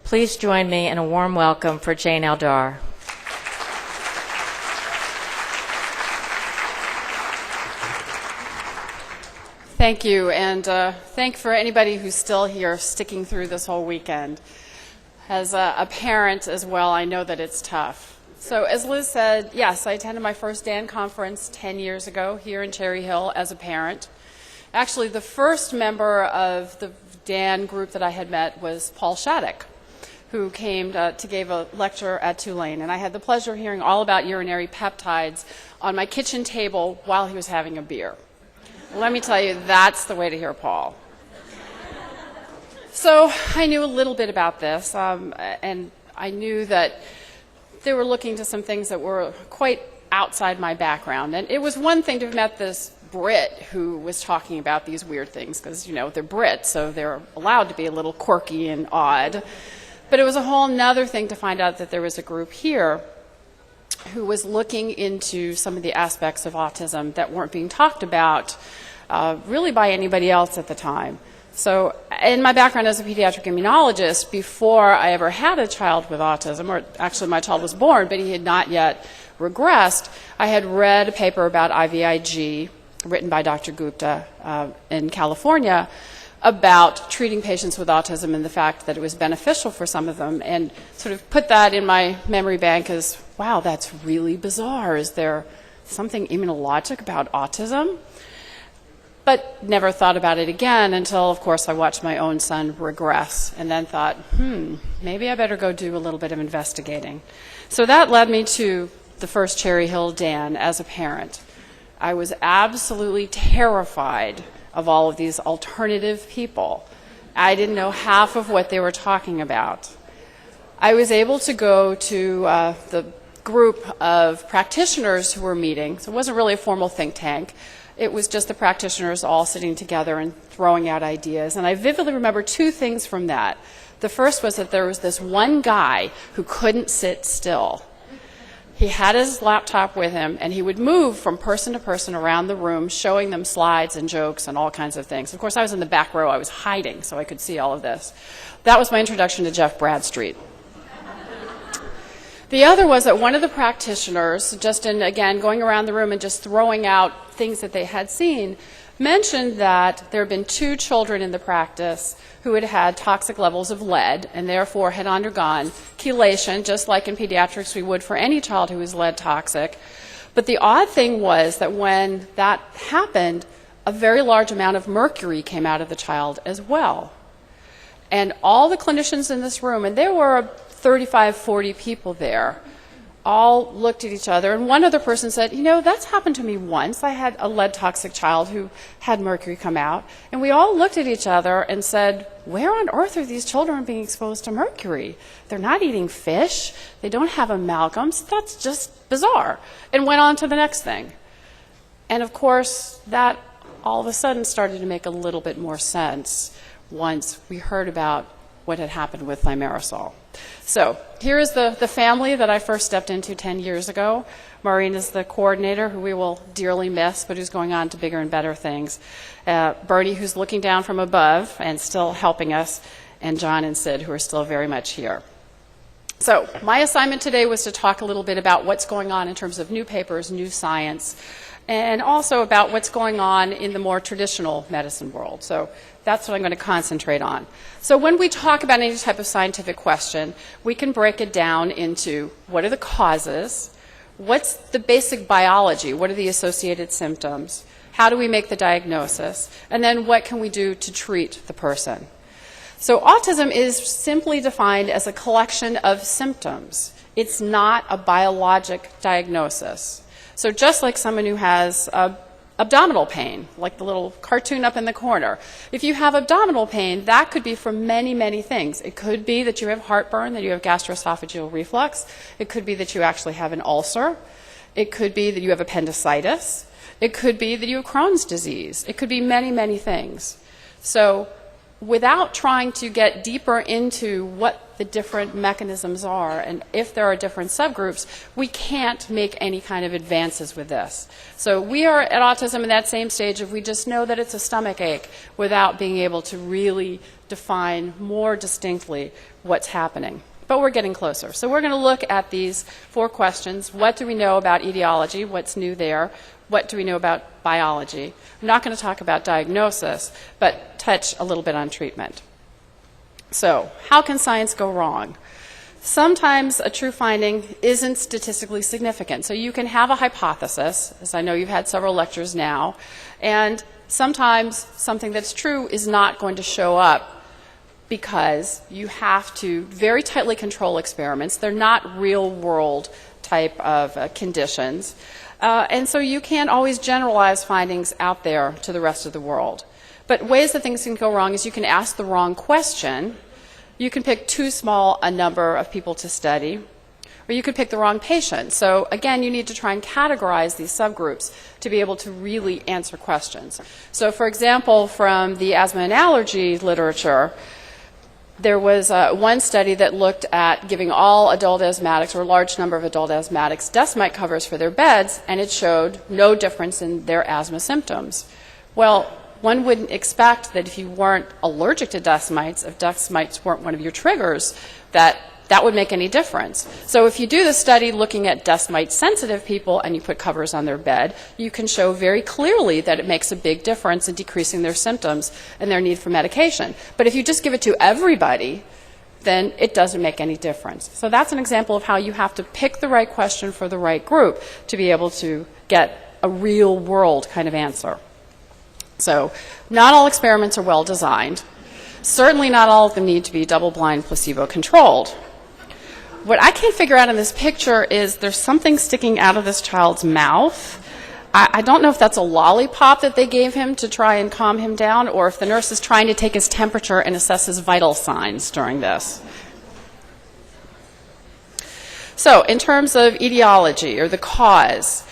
Please join me in a warm welcome for Jane El-Dahr. Thank you, and thank for anybody who's still here sticking through this whole weekend. As a parent as well, I know that it's tough. So as Liz said, yes, I attended my first DAN conference 10 years ago here in Cherry Hill as a parent. Actually, the first member of the DAN group that I had met was Paul Shattuck, who came to give a lecture at Tulane. And I had the pleasure of hearing all about urinary peptides on my kitchen table while he was having a beer. Let me tell you, that's the way to hear Paul. So I knew a little bit about this, and I knew that they were looking to some things that were quite outside my background. And it was one thing to have met this Brit who was talking about these weird things, because, you know, they're Brits, so they're allowed to be a little quirky and odd. But it was a whole nother thing to find out that there was a group here who was looking into some of the aspects of autism that weren't being talked about really by anybody else at the time. So in my background as a pediatric immunologist, before I ever had a child with autism, or actually my child was born, but he had not yet regressed, I had read a paper about IVIG written by Dr. Gupta in California about treating patients with autism and the fact that it was beneficial for some of them, and sort of put that in my memory bank as, wow, that's really bizarre. Is there something immunologic about autism? But never thought about it again until, of course, I watched my own son regress and then thought, maybe I better go do a little bit of investigating. So that led me to the first Cherry Hill DAN as a parent. I was absolutely terrified of all of these alternative people. I didn't know half of what they were talking about. I was able to go to the group of practitioners who were meeting. So it wasn't really a formal think tank. It was just the practitioners all sitting together and throwing out ideas. And I vividly remember two things from that. The first was that there was this one guy who couldn't sit still. He had his laptop with him, and he would move from person to person around the room, showing them slides and jokes and all kinds of things. Of course, I was in the back row. I was hiding, so I could see all of this. That was my introduction to Jeff Bradstreet. The other was that one of the practitioners, just in, again, going around the room and just throwing out things that they had seen, mentioned that there had been 2 children in the practice who had had toxic levels of lead and therefore had undergone chelation, just like in pediatrics we would for any child who was lead toxic. But the odd thing was that when that happened, a very large amount of mercury came out of the child as well. And all the clinicians in this room, and there were 35, 40 people there, all looked at each other, and one other person said, you know, that's happened to me once. I had a lead toxic child who had mercury come out, and we all looked at each other and said, where on earth are these children being exposed to mercury? They're not eating fish, they don't have amalgams, that's just bizarre, and went on to the next thing. And of course, that all of a sudden started to make a little bit more sense once we heard about what had happened with thimerosal. So here is the family that I first stepped into 10 years ago. Maureen is the coordinator, who we will dearly miss, but who's going on to bigger and better things. Bertie, who's looking down from above and still helping us, and John and Sid, who are still very much here. So my assignment today was to talk a little bit about what's going on in terms of new papers, new science, and also about what's going on in the more traditional medicine world. So that's what I'm going to concentrate on. So when we talk about any type of scientific question, we can break it down into what are the causes, what's the basic biology, what are the associated symptoms, how do we make the diagnosis, and then what can we do to treat the person. So autism is simply defined as a collection of symptoms. It's not a biologic diagnosis. So just like someone who has abdominal pain, like the little cartoon up in the corner, if you have abdominal pain, that could be from many, many things. It could be that you have heartburn, that you have gastroesophageal reflux. It could be that you actually have an ulcer. It could be that you have appendicitis. It could be that you have Crohn's disease. It could be many, many things. So without trying to get deeper into what the different mechanisms are and if there are different subgroups, we can't make any kind of advances with this. So we are at autism in that same stage of we just know that it's a stomach ache without being able to really define more distinctly what's happening. But we're getting closer. So we're going to look at these 4 questions. What do we know about etiology? What's new there? What do we know about biology? I'm not going to talk about diagnosis, but touch a little bit on treatment. So, how can science go wrong? Sometimes a true finding isn't statistically significant. So you can have a hypothesis, as I know you've had several lectures now, and sometimes something that's true is not going to show up because you have to very tightly control experiments. They're not real-world type of conditions. And so you can't always generalize findings out there to the rest of the world. But ways that things can go wrong is you can ask the wrong question, you can pick too small a number of people to study, or you could pick the wrong patient. So again, you need to try and categorize these subgroups to be able to really answer questions. So for example, from the asthma and allergy literature, there was one study that looked at giving all adult asthmatics, or a large number of adult asthmatics, dust mite covers for their beds, and it showed no difference in their asthma symptoms. Well, one wouldn't expect that if you weren't allergic to dust mites, if dust mites weren't one of your triggers, that would make any difference. So if you do the study looking at dust mite sensitive people and you put covers on their bed, you can show very clearly that it makes a big difference in decreasing their symptoms and their need for medication. But if you just give it to everybody, then it doesn't make any difference. So that's an example of how you have to pick the right question for the right group to be able to get a real world kind of answer. So not all experiments are well designed. Certainly not all of them need to be double-blind, placebo-controlled. What I can't figure out in this picture is there's something sticking out of this child's mouth. I don't know if that's a lollipop that they gave him to try and calm him down, or if the nurse is trying to take his temperature and assess his vital signs during this. So in terms of etiology, or the cause,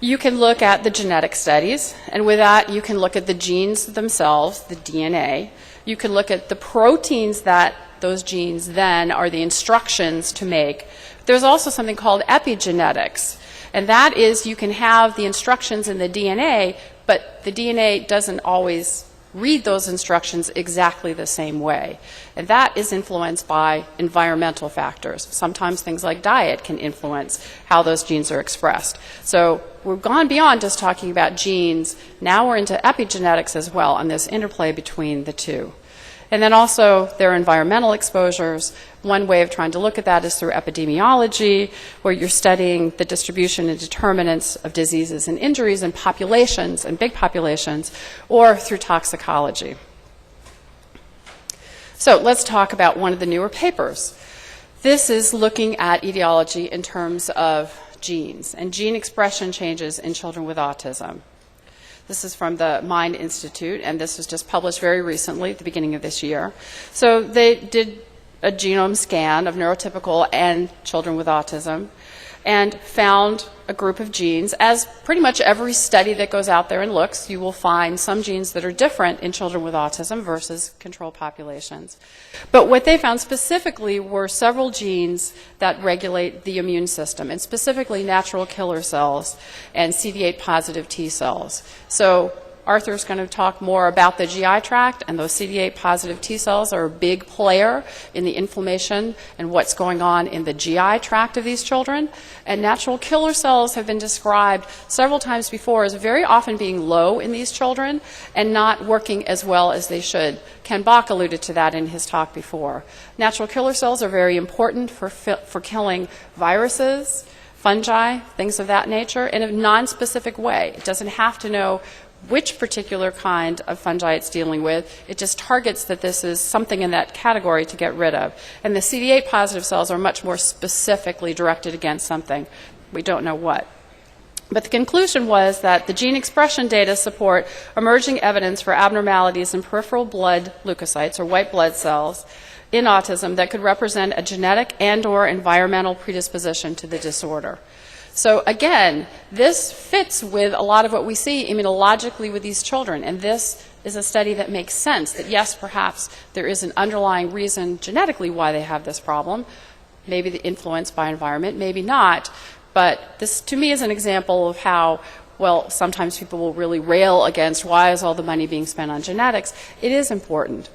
you can look at the genetic studies, and with that you can look at the genes themselves, the DNA. You can look at the proteins that those genes then are the instructions to make. There's also something called epigenetics, and that is you can have the instructions in the DNA, but the DNA doesn't always read those instructions exactly the same way. And that is influenced by environmental factors. Sometimes things like diet can influence how those genes are expressed. So we've gone beyond just talking about genes. Now we're into epigenetics as well, and this interplay between the two. And then also there are environmental exposures. One way of trying to look at that is through epidemiology, where you're studying the distribution and determinants of diseases and injuries in populations and big populations, or through toxicology. So let's talk about one of the newer papers. This is looking at etiology in terms of genes and gene expression changes in children with autism. This is from the Mind Institute, and this was just published very recently at the beginning of this year. So they did a genome scan of neurotypical and children with autism and found a group of genes. As pretty much every study that goes out there and looks, you will find some genes that are different in children with autism versus control populations. But what they found specifically were several genes that regulate the immune system, and specifically natural killer cells and CD8 positive T cells. So Arthur's going to talk more about the GI tract, and those CD8 positive T cells are a big player in the inflammation and what's going on in the GI tract of these children. And natural killer cells have been described several times before as very often being low in these children and not working as well as they should. Ken Bach alluded to that in his talk before. Natural killer cells are very important for killing viruses, fungi, things of that nature, in a non-specific way. It doesn't have to know which particular kind of fungi it's dealing with. It just targets that this is something in that category to get rid of. And the CD8 positive cells are much more specifically directed against something. We don't know what. But the conclusion was that the gene expression data support emerging evidence for abnormalities in peripheral blood leukocytes, or white blood cells, in autism that could represent a genetic and/or environmental predisposition to the disorder. So again, this fits with a lot of what we see immunologically with these children, and this is a study that makes sense, that yes, perhaps there is an underlying reason genetically why they have this problem, maybe the influence by environment, maybe not, but this to me is an example of how, well, sometimes people will really rail against why is all the money being spent on genetics. It is important.